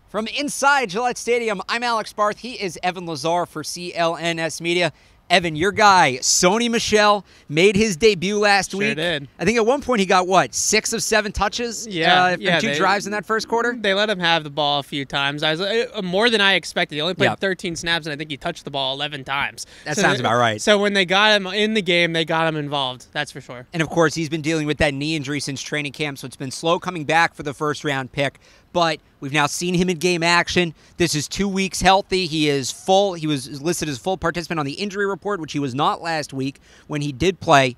From inside Gillette Stadium, I'm Alex Barth. He is Evan Lazar for CLNS Media. Evan, your guy, Sony Michel, made his debut last week. Sure did. I think at one point he got, what, 6 of 7 touches? From two drives in that first quarter? They let him have the ball a few times. More than I expected. He only played 13 snaps, and I think he touched the ball 11 times. That sounds about right. So when they got him in the game, they got him involved. That's for sure. And, of course, he's been dealing with that knee injury since training camp, so it's been slow coming back for the first-round pick. But we've now seen him in game action. This is 2 weeks healthy. He is full. He was listed as full participant on the injury report, which he was not last week when he did play.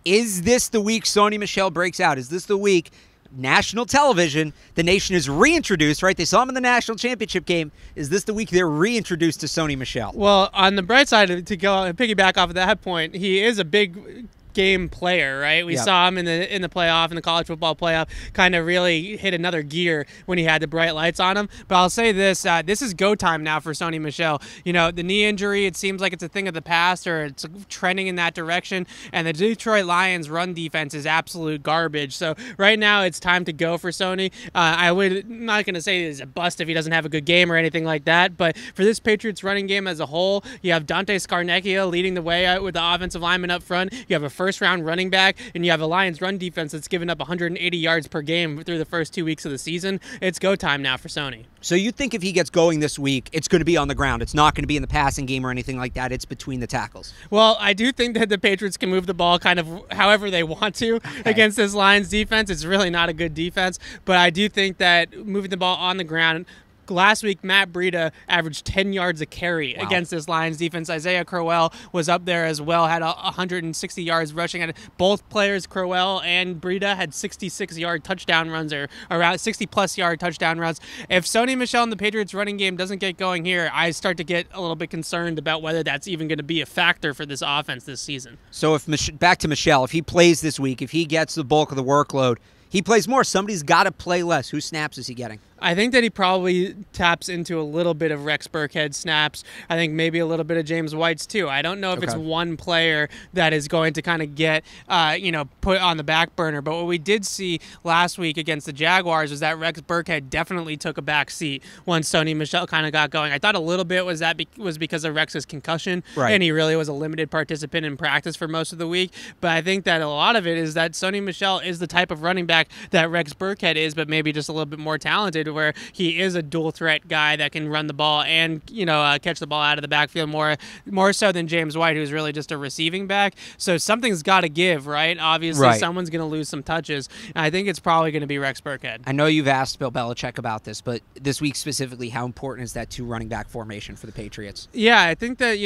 Is this the week Sony Michel breaks out? Is this the week national television, the nation is reintroduced, right? They saw him in the national championship game. Is this the week they're reintroduced to Sony Michel? Well, on the bright side, to go and piggyback off of that point, he is a big game player, right? We saw him in the playoff, in the college football playoff, kind of really hit another gear when he had the bright lights on him. But I'll say this, this is go time now for Sony Michel. You know, the knee injury, it seems like it's a thing of the past, or it's trending in that direction, and the Detroit Lions run defense is absolute garbage. So right now it's time to go for Sony. I'm not going to say it's a bust if he doesn't have a good game or anything like that, but for this Patriots running game as a whole, you have Dante Scarnecchia leading the way out with the offensive lineman up front. You have a first-round running back, and you have a Lions run defense that's given up 180 yards per game through the first 2 weeks of the season. It's go time now for Sony. So you think if he gets going this week, it's going to be on the ground. It's not going to be in the passing game or anything like that. It's between the tackles. Well, I do think that the Patriots can move the ball kind of however they want to against this Lions defense. It's really not a good defense, but I do think that moving the ball on the ground. Last week, Matt Breida averaged 10 yards a carry against this Lions defense. Isaiah Crowell was up there as well, had 160 yards rushing. Both players, Crowell and Breida, had 66-yard touchdown runs or around 60-plus yard touchdown runs. If Sony Michel and the Patriots running game doesn't get going here, I start to get a little bit concerned about whether that's even going to be a factor for this offense this season. So if back to Michel, if he plays this week, if he gets the bulk of the workload, he plays more. Somebody's got to play less. Whose snaps is he getting? I think that he probably taps into a little bit of Rex Burkhead snaps. I think maybe a little bit of James White's too. I don't know if it's one player that is going to kind of get, put on the back burner. But what we did see last week against the Jaguars was that Rex Burkhead definitely took a back seat once Sony Michel kind of got going. I thought a little bit was because of Rex's concussion, and he really was a limited participant in practice for most of the week. But I think that a lot of it is that Sony Michel is the type of running back that Rex Burkhead is, but maybe just a little bit more talented, where he is a dual threat guy that can run the ball and catch the ball out of the backfield more so than James White, who's really just a receiving back. So something's got to give, right? Obviously, someone's going to lose some touches. And I think it's probably going to be Rex Burkhead. I know you've asked Bill Belichick about this, but this week specifically, how important is that 2 running back formation for the Patriots? Yeah, I think that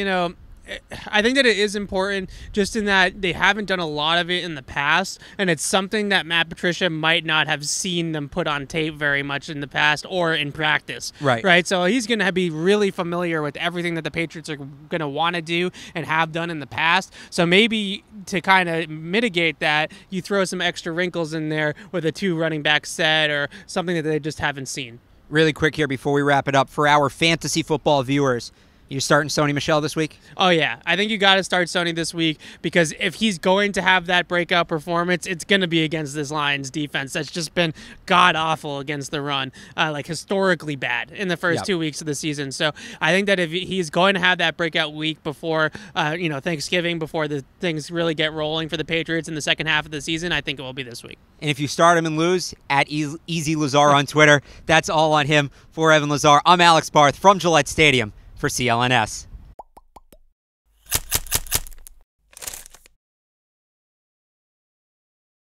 it is important just in that they haven't done a lot of it in the past, and it's something that Matt Patricia might not have seen them put on tape very much in the past or in practice. Right. So he's going to be really familiar with everything that the Patriots are going to want to do and have done in the past. So maybe to kind of mitigate that, you throw some extra wrinkles in there with a 2 running back set or something that they just haven't seen. Really quick here before we wrap it up, for our fantasy football viewers, you starting Sony Michel this week? Oh, yeah. I think you got to start Sony this week, because if he's going to have that breakout performance, it's going to be against this Lions defense that's just been god-awful against the run, historically bad in the first 2 weeks of the season. So I think that if he's going to have that breakout week before Thanksgiving, before the things really get rolling for the Patriots in the second half of the season, I think it will be this week. And if you start him and lose, at Easy Lazar on Twitter. That's all on him. For Evan Lazar, I'm Alex Barth from Gillette Stadium for CLNS.